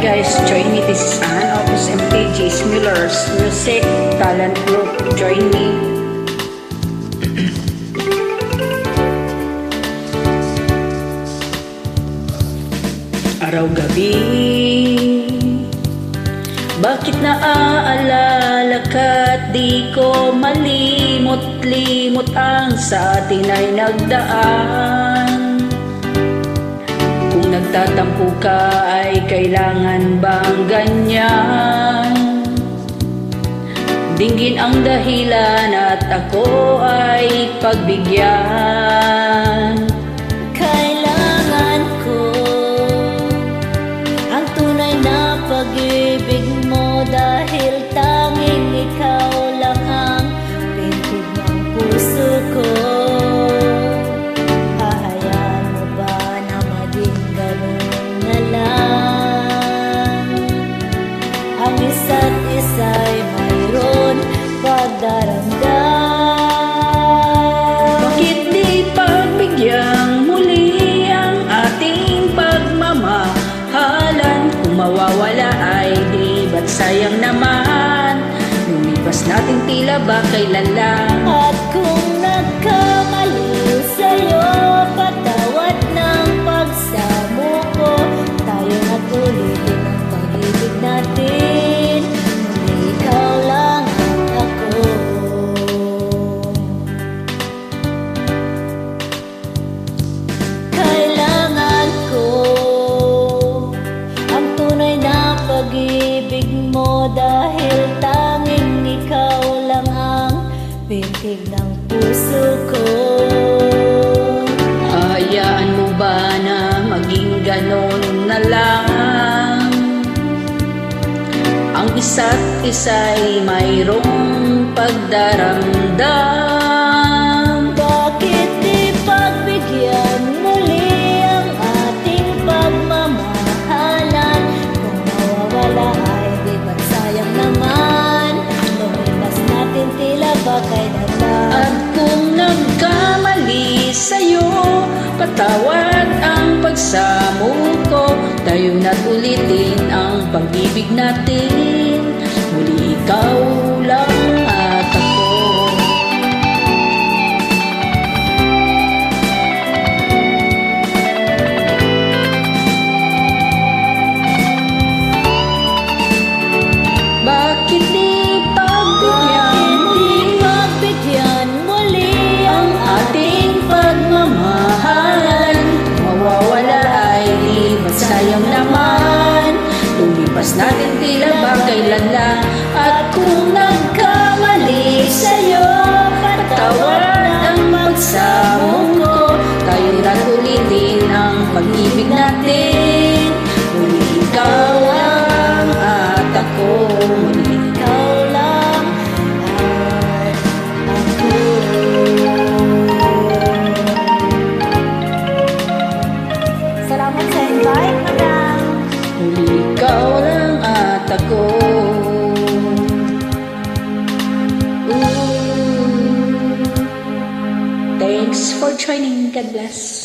guys, join me. This is Anne of SMKG Miller's Music Talent Group. Join me. Araw-gabi, bakit naaalala ka't di ko malimot-limot ang sa atin ay nagdaan? Kung nagtatampo ka ay kailangan bang ganyan? Dinggin ang dahilan at ako ay pagbigyan. Kailangan ko ang tunay na pag-ibig mo, dahil tanging ikaw lang ang pintig ng puso ko. Hahayaan mo ba na maging ganun na lang? Ang isa't isa'y mayroon pagdaramdam. Bakit di pagbigyan muli ang ating pagmamahalan? Kung mawawala ay di ba't sayang naman? Lumipas natin tila ba kailan lang? At kung nagkamali sa'yo, patawad ng pagsamo ko. Tayo na't ulitin ang pag-ibig natin. Muli ikaw lang at ako. Kailangan ko ang tunay na pag-ibig mo, dahil tanging ikaw lang ang pintig ng puso ko. Hayaan mo ba na maging ganon na lang? Ang isa't isa'y mayroong pagdaramdam. Bakit di pagbigyan muli ang ating pagmamahalan? Kung mawawala ay di ba't sayang naman? Lumipas natin tila ba kailan lang? At kung nagkamali sa'yo, patawad ang pagsamo ko. Tayo na't ulitin ang pag-ibig natin. Muli ikaw lang at ako. Bakit di pagbigyan muli Pagbigyan muli ang ating pagmamahalan? Mawawala ay di ba't sayang naman? Lumipas natin tila ba kailan lang? At kung nagkamali sa'yo, patawad ang pagsamo ko. Tayo na't ulitin ang pag-ibig natin. Muli ikaw lang at ako. Muli ikaw lang at ako. Salamat sa invite, madam. Muli ikaw lang at ako. Ooh. Thanks for joining. God bless.